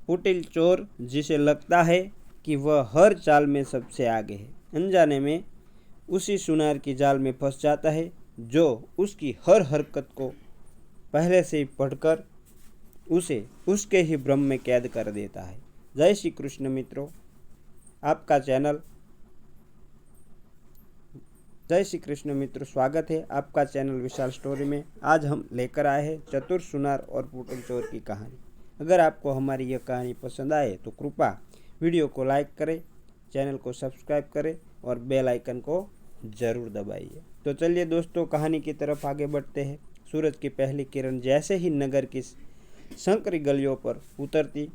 कुटिल चोर जिसे लगता है कि वह हर चाल में सबसे आगे है, अनजाने में उसी सुनार की जाल में फंस जाता है जो उसकी हर हरकत को पहले से ही पढ़कर उसे उसके ही भ्रम में कैद कर देता है। जय श्री कृष्ण मित्रों, आपका चैनल जय श्री कृष्ण मित्रों, स्वागत है आपका चैनल विशाल स्टोरी में। आज हम लेकर आए हैं चतुर सुनार और कुटिल चोर की कहानी। अगर आपको हमारी यह कहानी पसंद आए तो कृपया वीडियो को लाइक करें, चैनल को सब्सक्राइब करें और बेल आइकन को ज़रूर दबाइए। तो चलिए दोस्तों, कहानी की तरफ आगे बढ़ते हैं। सूरज की पहली किरण जैसे ही नगर की संकरी गलियों पर उतरती,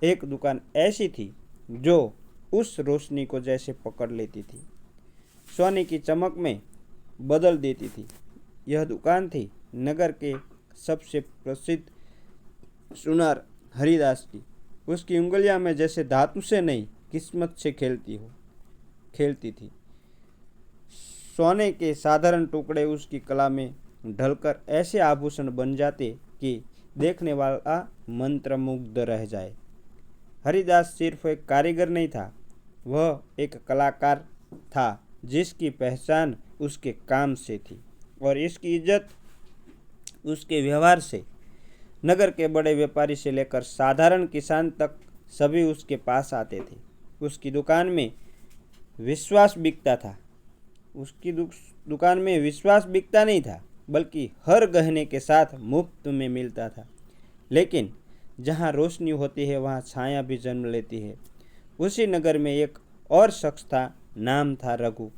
एक दुकान ऐसी थी जो उस रोशनी को जैसे पकड़ लेती थी, सोने की चमक में बदल देती थी। यह दुकान थी नगर के सबसे प्रसिद्ध सुनार हरिदास की। उसकी उंगलियां में जैसे धातु से नहीं, किस्मत से खेलती थी। सोने के साधारण टुकड़े उसकी कला में ढलकर ऐसे आभूषण बन जाते कि देखने वाला मंत्रमुग्ध रह जाए। हरिदास सिर्फ एक कारीगर नहीं था, वह एक कलाकार था जिसकी पहचान उसके काम से थी और इसकी इज्जत उसके व्यवहार से। नगर के बड़े व्यापारी से लेकर साधारण किसान तक सभी उसके पास आते थे। उसकी दुकान में विश्वास बिकता था। उसकी दुकान में विश्वास बिकता नहीं था, बल्कि हर गहने के साथ मुफ्त में मिलता था। लेकिन जहाँ रोशनी होती है वहाँ छाया भी जन्म लेती है। उसी नगर में एक और शख्स था, नाम था रघु।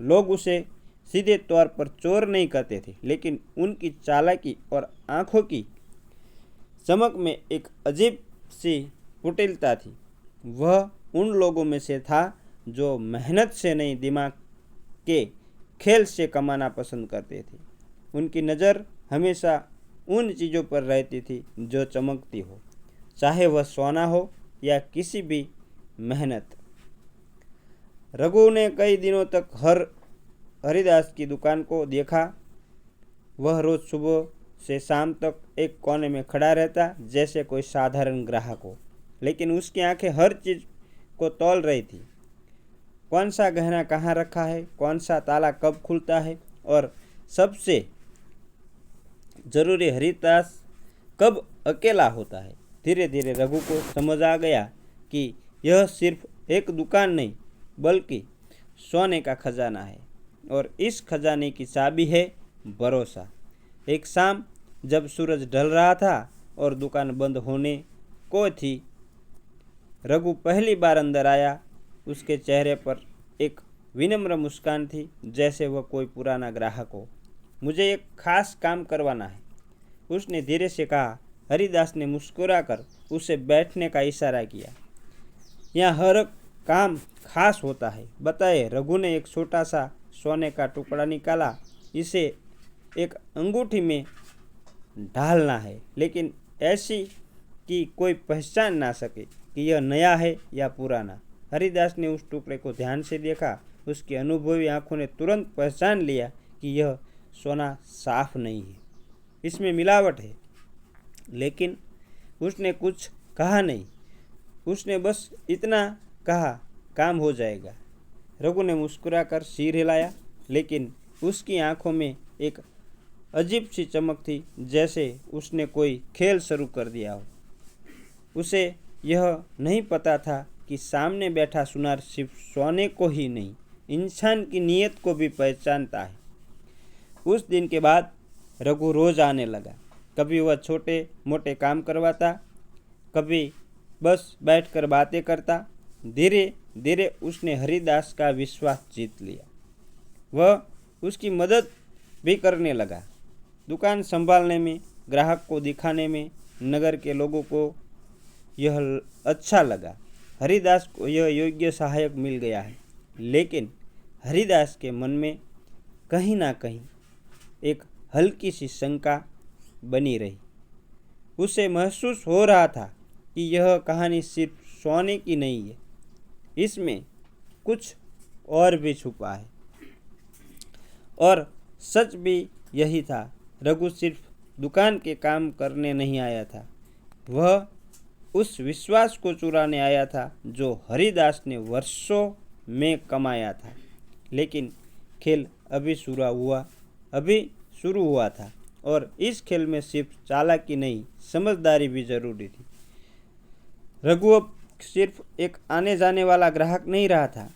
लोग उसे सीधे तौर पर चोर नहीं कहते थे, लेकिन उनकी चालाकी और आंखों की चमक में एक अजीब सी कुटिलता थी। वह उन लोगों में से था जो मेहनत से नहीं, दिमाग के खेल से कमाना पसंद करते थे। उनकी नज़र हमेशा उन चीज़ों पर रहती थी जो चमकती हो, चाहे वह सोना हो या किसी भी मेहनत। रघु ने कई दिनों तक हरिदास की दुकान को देखा। वह रोज़ सुबह से शाम तक एक कोने में खड़ा रहता जैसे कोई साधारण ग्राहक हो, लेकिन उसकी आंखें हर चीज़ को तौल रही थी। कौन सा गहना कहाँ रखा है, कौन सा ताला कब खुलता है और सबसे जरूरी हरिदास कब अकेला होता है। धीरे धीरे रघु को समझ आ गया कि यह सिर्फ एक दुकान नहीं, बल्कि सोने का खजाना है और इस खजाने की चाबी है भरोसा। एक शाम जब सूरज ढल रहा था और दुकान बंद होने को थी, रघु पहली बार अंदर आया। उसके चेहरे पर एक विनम्र मुस्कान थी, जैसे वह कोई पुराना ग्राहक हो। मुझे एक खास काम करवाना है, उसने धीरे से कहा। हरिदास ने मुस्कुराकर उसे बैठने का इशारा किया। यहाँ हर काम खास होता है, बताए। रघु ने एक छोटा सा सोने का टुकड़ा निकाला। इसे एक अंगूठी में ढालना है, लेकिन ऐसी कि कोई पहचान ना सके कि यह नया है या पुराना। हरिदास ने उस टुकड़े को ध्यान से देखा। उसकी अनुभवी आंखों ने तुरंत पहचान लिया कि यह सोना साफ नहीं है, इसमें मिलावट है। लेकिन उसने कुछ कहा नहीं, उसने बस इतना कहा, काम हो जाएगा। रघु ने मुस्कुराकर सिर हिलाया, लेकिन उसकी आंखों में एक अजीब सी चमक थी, जैसे उसने कोई खेल शुरू कर दिया हो। उसे यह नहीं पता था कि सामने बैठा सुनार सिर्फ सोने को ही नहीं, इंसान की नीयत को भी पहचानता है। उस दिन के बाद रघु रोज आने लगा। कभी वह छोटे मोटे काम करवाता, कभी बस बैठकर बातें करता। धीरे धीरे उसने हरिदास का विश्वास जीत लिया। वह उसकी मदद भी करने लगा, दुकान संभालने में, ग्राहक को दिखाने में। नगर के लोगों को यह अच्छा लगा, हरिदास को यह योग्य सहायक मिल गया है। लेकिन हरिदास के मन में कहीं ना कहीं एक हल्की सी शंका बनी रही। उसे महसूस हो रहा था कि यह कहानी सिर्फ सोने की नहीं है, इसमें कुछ और भी छुपा है। और सच भी यही था। रघु सिर्फ दुकान के काम करने नहीं आया था, वह उस विश्वास को चुराने आया था जो हरिदास ने वर्षों में कमाया था। लेकिन खेल अभी शुरू हुआ था और इस खेल में सिर्फ चालाकी नहीं, समझदारी भी जरूरी थी। रघु अब सिर्फ एक आने जाने वाला ग्राहक नहीं रहा था,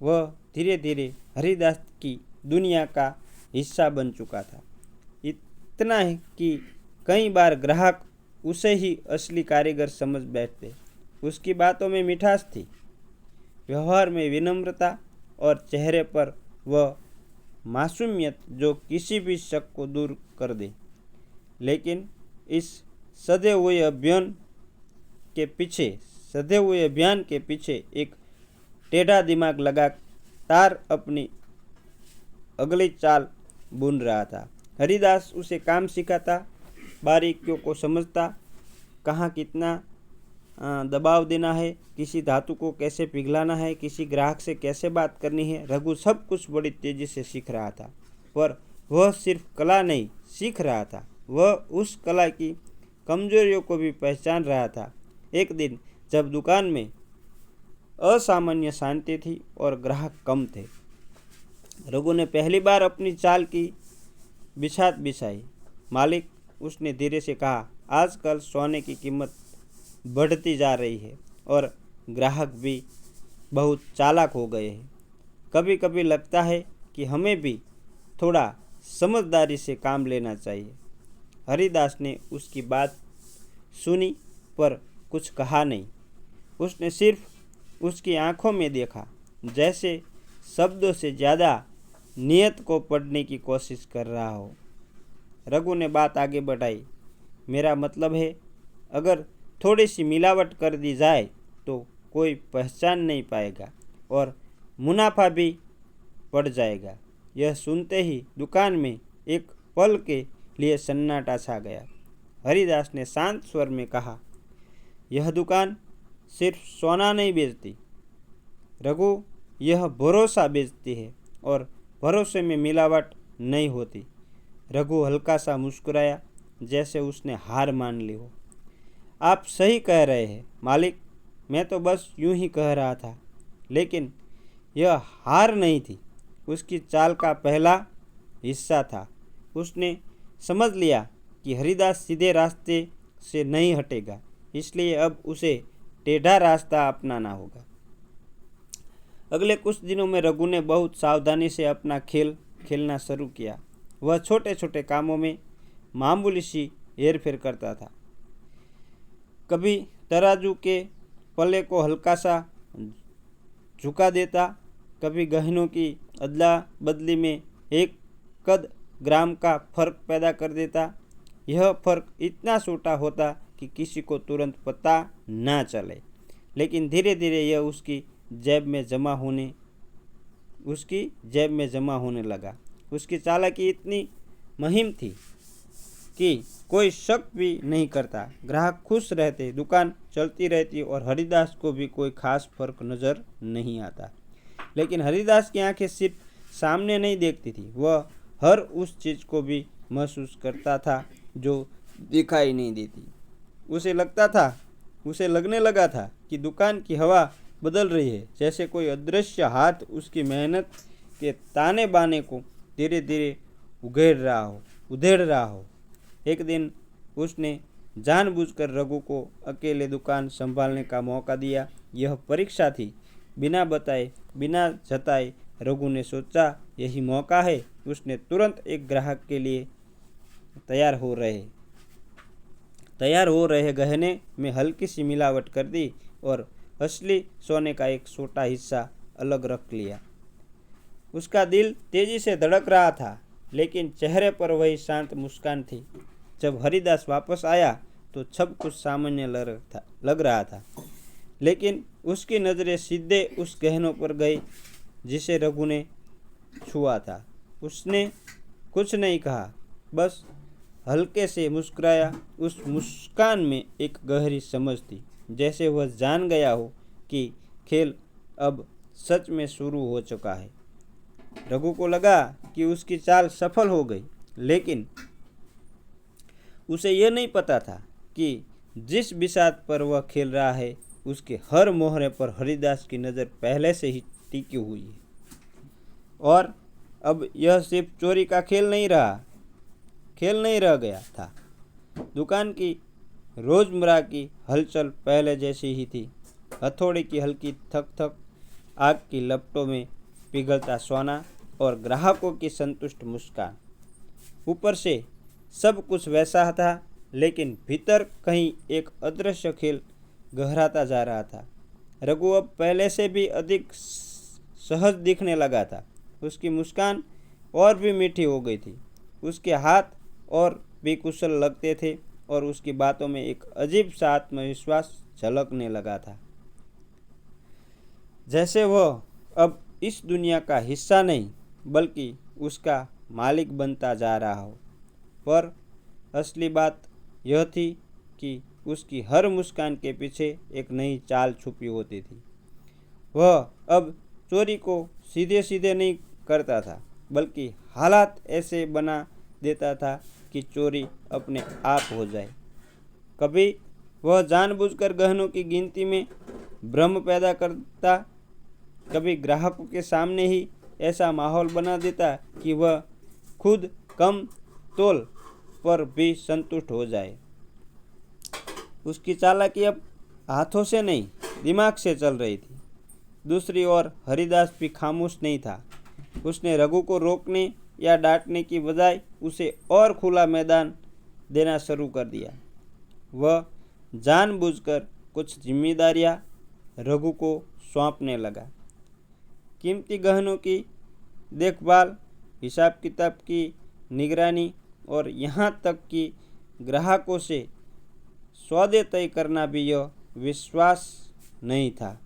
वह धीरे धीरे हरिदास की दुनिया का हिस्सा बन चुका था। इतना है कि कई बार ग्राहक उसे ही असली कारीगर समझ बैठते। उसकी बातों में मिठास थी, व्यवहार में विनम्रता और चेहरे पर वह मासूमियत जो किसी भी शक को दूर कर दे। लेकिन इस सधे हुए अभियान के पीछे एक टेढ़ा दिमाग लगातार अपनी अगली चाल बुन रहा था। हरिदास उसे काम सिखाता, बारीकियों को समझता, कहाँ कितना दबाव देना है, किसी धातु को कैसे पिघलाना है, किसी ग्राहक से कैसे बात करनी है। रघु सब कुछ बड़ी तेजी से सीख रहा था, पर वह सिर्फ कला नहीं सीख रहा था, वह उस कला की कमजोरियों को भी पहचान रहा था। एक दिन जब दुकान में असामान्य शांति थी और ग्राहक कम थे, रघु ने पहली बार अपनी चाल की बिछात बिछाई। मालिक, उसने धीरे से कहा, आजकल सोने की कीमत बढ़ती जा रही है और ग्राहक भी बहुत चालाक हो गए हैं। कभी कभी लगता है कि हमें भी थोड़ा समझदारी से काम लेना चाहिए। हरिदास ने उसकी बात सुनी पर कुछ कहा नहीं। उसने सिर्फ उसकी आंखों में देखा, जैसे शब्दों से ज़्यादा नियत को पढ़ने की कोशिश कर रहा हो। रघु ने बात आगे बढ़ाई, मेरा मतलब है, अगर थोड़ी सी मिलावट कर दी जाए तो कोई पहचान नहीं पाएगा और मुनाफा भी बढ़ जाएगा। यह सुनते ही दुकान में एक पल के लिए सन्नाटा छा गया। हरिदास ने शांत स्वर में कहा, यह दुकान सिर्फ सोना नहीं बेचती रघु, यह भरोसा बेचती है और भरोसे में मिलावट नहीं होती। रघु हल्का सा मुस्कुराया, जैसे उसने हार मान ली हो। आप सही कह रहे हैं मालिक, मैं तो बस यूं ही कह रहा था। लेकिन यह हार नहीं थी, उसकी चाल का पहला हिस्सा था। उसने समझ लिया कि हरिदास सीधे रास्ते से नहीं हटेगा, इसलिए अब उसे टेढ़ा रास्ता अपनाना होगा। अगले कुछ दिनों में रघु ने बहुत सावधानी से अपना खेल खेलना शुरू किया। वह छोटे छोटे कामों में मामूली सी हेरफेर करता था। कभी तराजू के पल्ले को हल्का सा झुका देता, कभी गहनों की अदला बदली में एक कद ग्राम का फर्क पैदा कर देता। यह फर्क इतना छोटा होता कि किसी को तुरंत पता ना चले, लेकिन धीरे धीरे यह उसकी जेब में जमा होने लगा। उसकी चालाकी इतनी मुहिम थी कि कोई शक भी नहीं करता। ग्राहक खुश रहते, दुकान चलती रहती और हरिदास को भी कोई खास फर्क नज़र नहीं आता। लेकिन हरिदास की आंखें सिर्फ सामने नहीं देखती थी, वह हर उस चीज़ को भी महसूस करता था जो दिखाई नहीं देती। उसे लगने लगा था कि दुकान की हवा बदल रही है, जैसे कोई अदृश्य हाथ उसकी मेहनत के ताने बाने को धीरे धीरे उधेड़ रहा हो। एक दिन उसने जानबूझकर रघु को अकेले दुकान संभालने का मौका दिया। यह परीक्षा थी। बिना जताए रघु ने सोचा, यही मौका है। उसने तुरंत एक ग्राहक के लिए तैयार हो रहे गहने में हल्की सी मिलावट कर दी और असली सोने का एक छोटा हिस्सा अलग रख लिया। उसका दिल तेजी से धड़क रहा था, लेकिन चेहरे पर वही शांत मुस्कान थी। जब हरिदास वापस आया तो सब कुछ सामान्य लग रहा था, लेकिन उसकी नज़रें सीधे उस गहनों पर गई जिसे रघु ने छुआ था। उसने कुछ नहीं कहा, बस हल्के से मुस्कुराया। उस मुस्कान में एक गहरी समझ थी, जैसे वह जान गया हो कि खेल अब सच में शुरू हो चुका है। रघु को लगा कि उसकी चाल सफल हो गई, लेकिन उसे यह नहीं पता था कि जिस बिसात पर वह खेल रहा है उसके हर मोहरे पर हरिदास की नज़र पहले से ही टिकी हुई है। और अब यह सिर्फ चोरी का खेल नहीं रह गया था। दुकान की रोजमर्रा की हलचल पहले जैसी ही थी। हथौड़े की हल्की थक थक, आग की लपटों में पिघलता सोना और ग्राहकों की संतुष्ट मुस्कान। ऊपर से सब कुछ वैसा था, लेकिन भीतर कहीं एक अदृश्य खेल गहराता जा रहा था। रघु अब पहले से भी अधिक सहज दिखने लगा था। उसकी मुस्कान और भी मीठी हो गई थी। उसके हाथ और भी कुशल लगते थे और उसकी बातों में एक अजीब सा आत्मविश्वास झलकने लगा था, जैसे वह अब इस दुनिया का हिस्सा नहीं बल्कि उसका मालिक बनता जा रहा हो। पर असली बात यह थी कि उसकी हर मुस्कान के पीछे एक नई चाल छुपी होती थी। वह अब चोरी को सीधे सीधे नहीं करता था, बल्कि हालात ऐसे बना देता था कि चोरी अपने आप हो जाए। कभी वह जानबूझकर गहनों की गिनती में भ्रम पैदा करता, कभी ग्राहकों के सामने ही ऐसा माहौल बना देता कि वह खुद कम तोल पर भी संतुष्ट हो जाए। उसकी चालाकी अब हाथों से नहीं, दिमाग से चल रही थी। दूसरी ओर हरिदास भी खामोश नहीं था। उसने रघु को रोकने या डांटने की बजाय उसे और खुला मैदान देना शुरू कर दिया। वह जानबूझकर कुछ जिम्मेदारियां रघु को सौंपने लगा। कीमती गहनों की देखभाल, हिसाब किताब की निगरानी और यहाँ तक कि ग्राहकों से सौदे तय करना भी यह विश्वास नहीं था।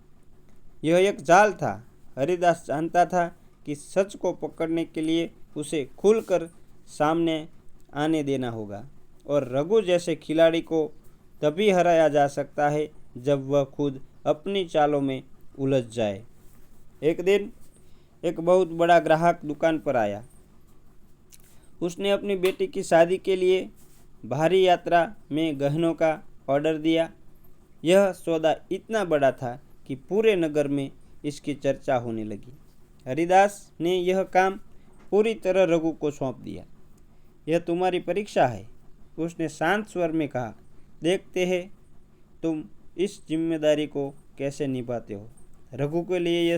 यह एक जाल था। हरिदास जानता था कि सच को पकड़ने के लिए उसे खुलकर सामने आने देना होगा, और रघु जैसे खिलाड़ी को तभी हराया जा सकता है जब वह खुद अपनी चालों में उलझ जाए। एक दिन एक बहुत बड़ा ग्राहक दुकान पर आया। उसने अपनी बेटी की शादी के लिए भारी यात्रा में गहनों का ऑर्डर दिया। यह सौदा इतना बड़ा था कि पूरे नगर में इसकी चर्चा होने लगी। हरिदास ने यह काम पूरी तरह रघु को सौंप दिया। यह तुम्हारी परीक्षा है, उसने शांत स्वर में कहा। देखते हैं तुम इस जिम्मेदारी को कैसे निभाते हो। रघु के लिए यह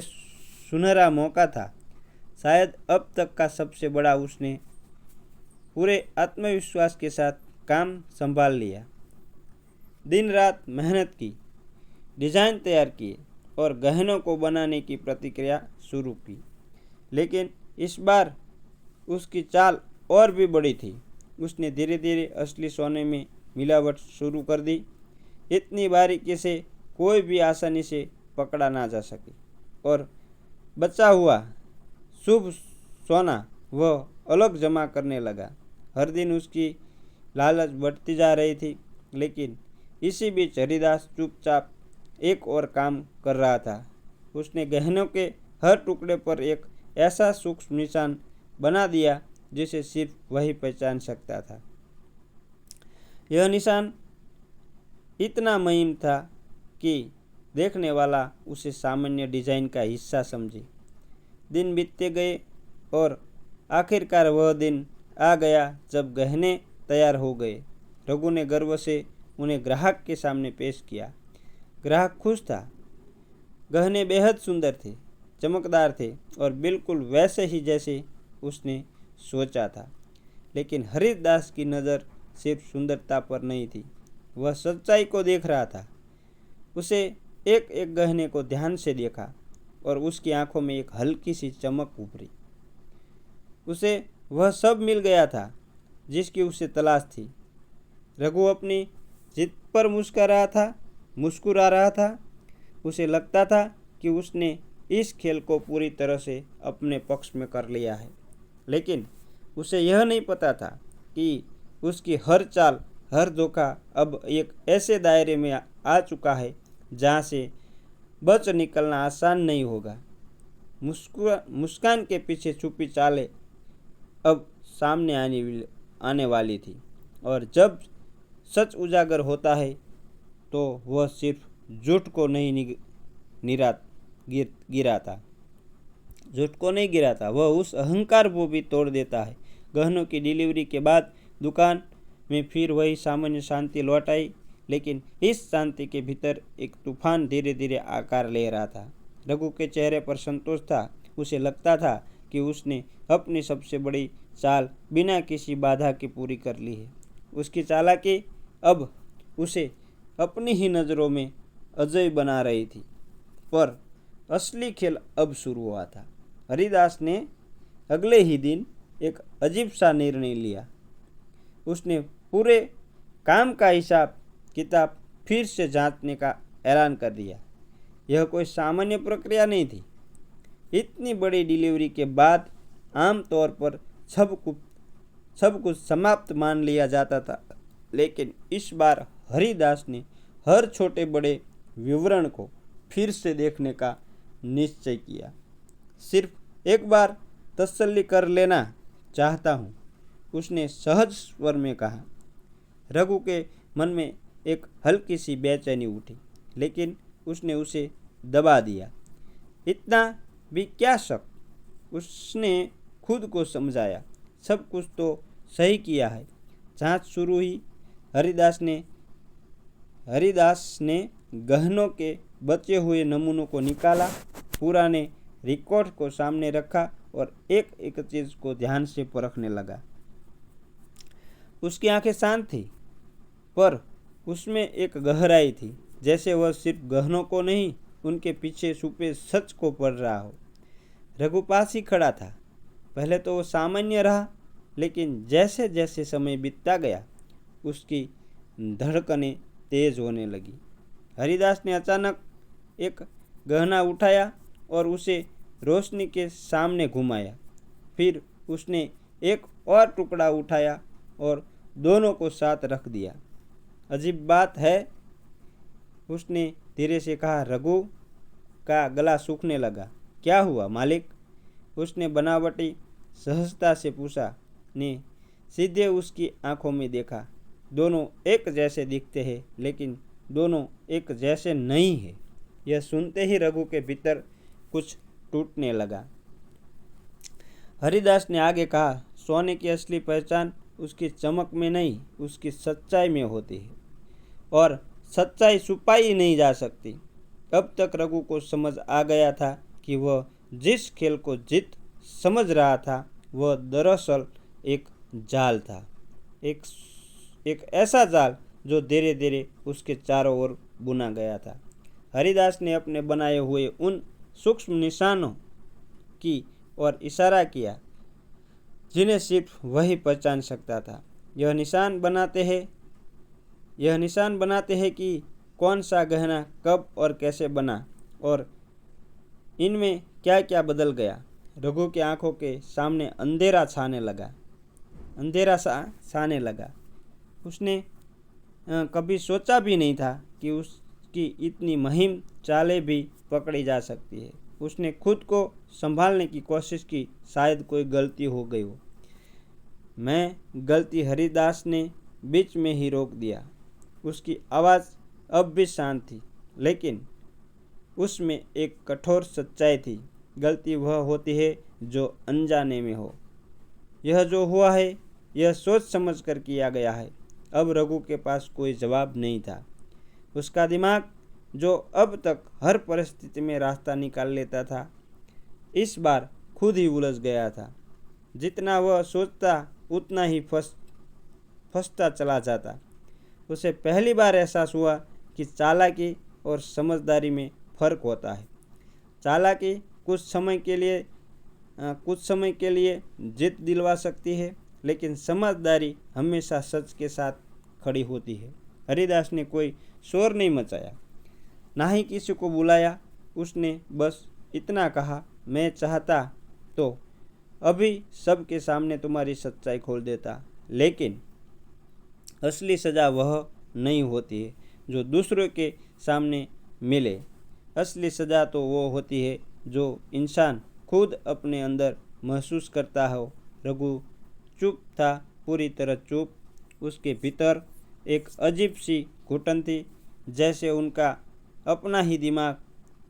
सुनहरा मौका था, शायद अब तक का सबसे बड़ा। उसने पूरे आत्मविश्वास के साथ काम संभाल लिया। दिन रात मेहनत की, डिज़ाइन तैयार किए और गहनों को बनाने की प्रक्रिया शुरू की। लेकिन इस बार उसकी चाल और भी बड़ी थी। उसने धीरे धीरे असली सोने में मिलावट शुरू कर दी, इतनी बारीकी से कोई भी आसानी से पकड़ा ना जा सके। और बचा हुआ शुभ सोना वह अलग जमा करने लगा। हर दिन उसकी लालच बढ़ती जा रही थी, लेकिन इसी बीच हरिदास चुपचाप एक और काम कर रहा था। उसने गहनों के हर टुकड़े पर एक ऐसा सूक्ष्म निशान बना दिया जिसे सिर्फ वही पहचान सकता था। यह निशान इतना मुहिम था कि देखने वाला उसे सामान्य डिजाइन का हिस्सा समझे। दिन बीतते गए और आखिरकार वह दिन आ गया जब गहने तैयार हो गए। रघु ने गर्व से उन्हें ग्राहक के सामने पेश किया। ग्राहक खुश था। गहने बेहद सुंदर थे, चमकदार थे और बिल्कुल वैसे ही जैसे उसने सोचा था। लेकिन हरिदास की नज़र सिर्फ सुंदरता पर नहीं थी, वह सच्चाई को देख रहा था। उसे एक एक गहने को ध्यान से देखा और उसकी आंखों में एक हल्की सी चमक उभरी। उसे वह सब मिल गया था जिसकी उसे तलाश थी। रघु अपनी जिद पर मुस्कुरा रहा था। उसे लगता था कि उसने इस खेल को पूरी तरह से अपने पक्ष में कर लिया है, लेकिन उसे यह नहीं पता था कि उसकी हर चाल, हर धोखा अब एक ऐसे दायरे में आ चुका है जहाँ से बच निकलना आसान नहीं होगा। मुस्कान के पीछे छुपी चालें अब सामने आने वाली थी, और जब सच उजागर होता है तो वह सिर्फ झूठ को नहीं गिरा था, झूठ को नहीं गिरा था, वह उस अहंकार को भी तोड़ देता है। गहनों की डिलीवरी के बाद दुकान में फिर वही सामान्य शांति लौट आई, लेकिन इस शांति के भीतर एक तूफान धीरे धीरे आकार ले रहा था। रघु के चेहरे पर संतोष था। उसे लगता था कि उसने अपनी सबसे बड़ी चाल बिना किसी बाधा के पूरी कर ली है। उसकी चालाकी अब उसे अपनी ही नज़रों में अजय बना रही थी, पर असली खेल अब शुरू हुआ था। हरिदास ने अगले ही दिन एक अजीब सा निर्णय लिया। उसने पूरे काम का हिसाब किताब फिर से जांचने का ऐलान कर दिया। यह कोई सामान्य प्रक्रिया नहीं थी। इतनी बड़ी डिलीवरी के बाद आम तौर पर सब कुछ समाप्त मान लिया जाता था, लेकिन इस बार हरिदास ने हर छोटे बड़े विवरण को फिर से देखने का निश्चय किया। सिर्फ एक बार तसल्ली कर लेना चाहता हूँ, उसने सहज स्वर में कहा। रघु के मन में एक हल्की सी बेचैनी उठी, लेकिन उसने उसे दबा दिया। इतना भी क्या शक, उसने खुद को समझाया। सब कुछ तो सही किया है। जांच शुरू हुई। हरिदास ने गहनों के बचे हुए नमूनों को निकाला, पुराने रिकॉर्ड को सामने रखा और एक एक चीज़ को ध्यान से परखने लगा। उसकी आंखें शांत थी, पर उसमें एक गहराई थी, जैसे वह सिर्फ गहनों को नहीं, उनके पीछे छुपे सच को पढ़ रहा हो। रघु पास ही खड़ा था। पहले तो वो सामान्य रहा, लेकिन जैसे जैसे समय बीतता गया उसकी धड़कनें तेज होने लगी। हरिदास ने अचानक एक गहना उठाया और उसे रोशनी के सामने घुमाया। फिर उसने एक और टुकड़ा उठाया और दोनों को साथ रख दिया। अजीब बात है, उसने धीरे से कहा। रघु का गला सूखने लगा। क्या हुआ मालिक? उसने बनावटी सहजता से पूछा। ने सीधे उसकी आंखों में देखा। दोनों एक जैसे दिखते हैं, लेकिन दोनों एक जैसे नहीं है। यह सुनते ही रघु के भीतर कुछ टूटने लगा। हरिदास ने आगे कहा, सोने की असली पहचान उसकी चमक में नहीं, उसकी सच्चाई में होती है, और सच्चाई छुपाई नहीं जा सकती। अब तक रघु को समझ आ गया था कि वह जिस खेल को जीत समझ रहा था, वह दरअसल एक जाल था, एक ऐसा जाल जो धीरे धीरे उसके चारों ओर बुना गया था। हरिदास ने अपने बनाए हुए उन सूक्ष्म निशानों की ओर इशारा किया जिन्हें सिर्फ वही पहचान सकता था। यह निशान बनाते हैं कि कौन सा गहना कब और कैसे बना, और इनमें क्या क्या बदल गया। रघु की आंखों के सामने अंधेरा छाने लगा। उसने कभी सोचा भी नहीं था कि उसकी इतनी मुहिम चालें भी पकड़ी जा सकती है। उसने खुद को संभालने की कोशिश की, शायद कोई गलती हो गई हो। मैं गलती, हरिदास ने बीच में ही रोक दिया। उसकी आवाज़ अब भी शांत थी, लेकिन उसमें एक कठोर सच्चाई थी। गलती वह होती है जो अनजाने में हो। यह जो हुआ है, यह सोच समझ कर किया गया है। अब रघु के पास कोई जवाब नहीं था। उसका दिमाग, जो अब तक हर परिस्थिति में रास्ता निकाल लेता था, इस बार खुद ही उलझ गया था। जितना वह सोचता उतना ही फंसता चला जाता। उसे पहली बार एहसास हुआ कि चालाकी और समझदारी में फ़र्क होता है। चालाकी कुछ समय के लिए जीत दिलवा सकती है, लेकिन समझदारी हमेशा सच के साथ खड़ी होती है। हरिदास ने कोई शोर नहीं मचाया, ना ही किसी को बुलाया। उसने बस इतना कहा, मैं चाहता तो अभी सबके सामने तुम्हारी सच्चाई खोल देता, लेकिन असली सज़ा वह नहीं होती है जो दूसरों के सामने मिले। असली सज़ा तो वो होती है जो इंसान खुद अपने अंदर महसूस करता हो। रघु चुप था, पूरी तरह चुप। उसके भीतर एक अजीब सी घुटन थी, जैसे उनका अपना ही दिमाग,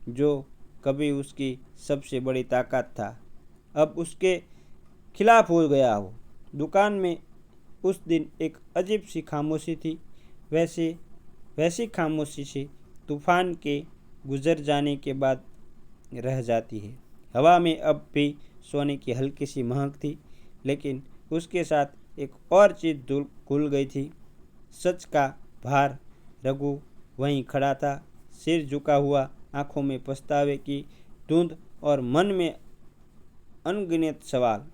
जो कभी उसकी सबसे बड़ी ताकत था, अब उसके खिलाफ हो गया हो। दुकान में उस दिन एक अजीब सी खामोशी थी। वैसी खामोशी सी तूफान के गुजर जाने के बाद रह जाती है। हवा में अब भी सोने की हल्की सी महक थी, लेकिन उसके साथ एक और चीज़ घुल गई थी, सच का भार। रघु वहीं खड़ा था, सिर झुका हुआ, आंखों में पछतावे की धुंध और मन में अनगिनत सवाल।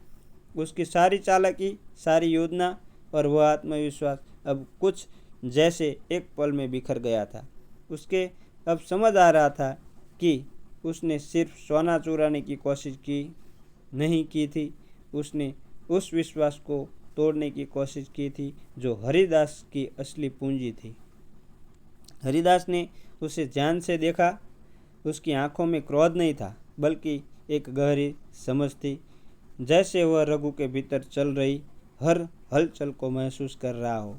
उसकी सारी चालाकी, सारी योजना और वह आत्मविश्वास अब कुछ जैसे एक पल में बिखर गया था। उसके अब समझ आ रहा था कि उसने सिर्फ सोना चुराने की कोशिश की नहीं की थी, उसने उस विश्वास को तोड़ने की कोशिश की थी जो हरिदास की असली पूंजी थी। हरिदास ने उसे ध्यान से देखा। उसकी आंखों में क्रोध नहीं था, बल्कि एक गहरी समझ थी, जैसे वह रघु के भीतर चल रही हर हलचल को महसूस कर रहा हो।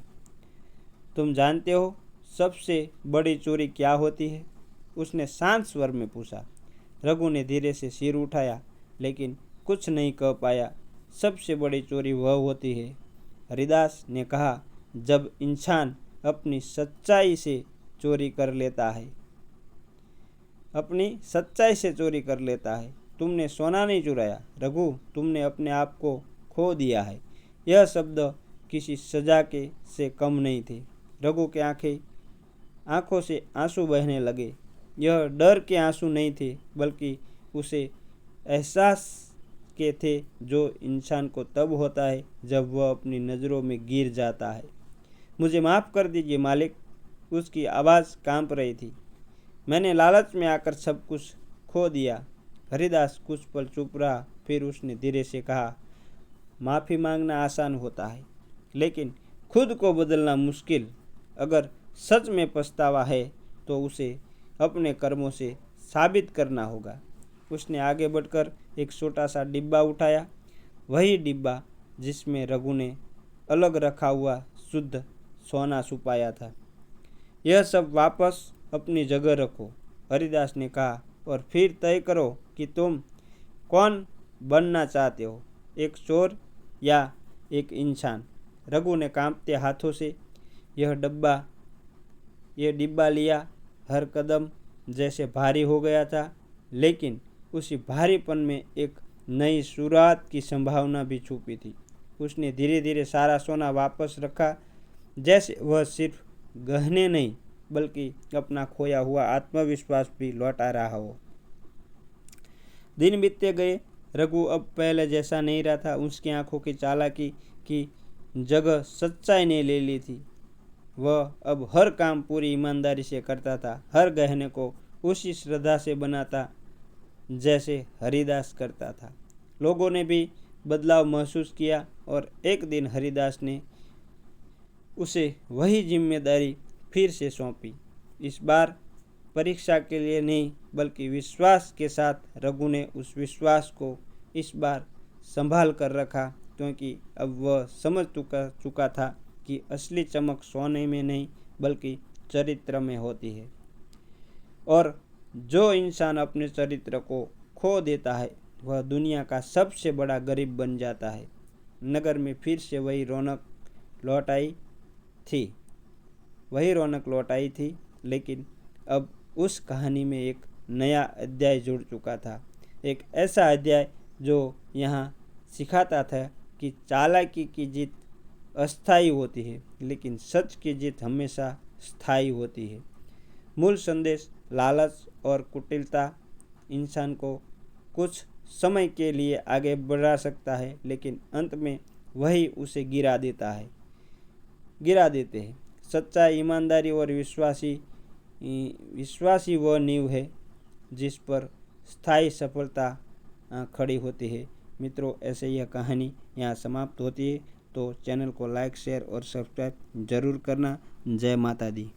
तुम जानते हो सबसे बड़ी चोरी क्या होती है? उसने शांत स्वर में पूछा। रघु ने धीरे से सिर उठाया, लेकिन कुछ नहीं कह पाया। सबसे बड़ी चोरी वह होती है, हरिदास ने कहा, जब इंसान अपनी सच्चाई से चोरी कर लेता है। अपनी सच्चाई से चोरी कर लेता है। तुमने सोना नहीं चुराया रघु, तुमने अपने आप को खो दिया है। यह शब्द किसी सजा के से कम नहीं थे। रघु के आंखों से आंसू बहने लगे। यह डर के आंसू नहीं थे, बल्कि उसे एहसास के थे जो इंसान को तब होता है जब वह अपनी नज़रों में गिर जाता है। मुझे माफ़ कर दीजिए मालिक, उसकी आवाज़ कांप रही थी। मैंने लालच में आकर सब कुछ खो दिया। हरिदास कुछ पल चुप रहा, फिर उसने धीरे से कहा, माफ़ी मांगना आसान होता है, लेकिन खुद को बदलना मुश्किल। अगर सच में पछतावा है तो उसे अपने कर्मों से साबित करना होगा। उसने आगे बढ़कर एक छोटा सा डिब्बा उठाया, वही डिब्बा जिसमें रघु ने अलग रखा हुआ शुद्ध सोना छुपाया था। यह सब वापस अपनी जगह रखो, हरिदास ने कहा, और फिर तय करो कि तुम कौन बनना चाहते हो, एक चोर या एक इंसान। रघु ने कांपते हाथों से यह डिब्बा लिया। हर कदम जैसे भारी हो गया था, लेकिन उसी भारीपन में एक नई शुरुआत की संभावना भी छुपी थी। उसने धीरे धीरे सारा सोना वापस रखा, जैसे वह सिर्फ गहने नहीं बल्कि अपना खोया हुआ आत्मविश्वास भी लौटा रहा हो। दिन बीतते गए। रघु अब पहले जैसा नहीं रहा था। उसकी आंखों की चालाकी की जगह सच्चाई ने ले ली थी। वह अब हर काम पूरी ईमानदारी से करता था, हर गहने को उसी श्रद्धा से बनाता जैसे हरिदास करता था। लोगों ने भी बदलाव महसूस किया और एक दिन हरिदास ने उसे वही जिम्मेदारी फिर से सौंपी। इस बार परीक्षा के लिए नहीं बल्कि विश्वास के साथ। रघु ने उस विश्वास को इस बार संभाल कर रखा, क्योंकि अब वह समझ चुका था कि असली चमक सोने में नहीं बल्कि चरित्र में होती है। और जो इंसान अपने चरित्र को खो देता है वह दुनिया का सबसे बड़ा गरीब बन जाता है। नगर में फिर से वही रौनक लौट आई थी, लेकिन अब उस कहानी में एक नया अध्याय जुड़ चुका था। एक ऐसा अध्याय जो यहाँ सिखाता था कि चालाकी की जीत अस्थायी होती है, लेकिन सच की जीत हमेशा स्थायी होती है। मूल संदेश, लालच और कुटिलता इंसान को कुछ समय के लिए आगे बढ़ा सकता है, लेकिन अंत में वही उसे गिरा देते हैं। सच्चाई, ईमानदारी और विश्वासी वह नींव है जिस पर स्थायी सफलता खड़ी होती है। मित्रों, ऐसे यह कहानी यहाँ समाप्त होती है। तो चैनल को लाइक, शेयर और सब्सक्राइब जरूर करना। जय माता दी।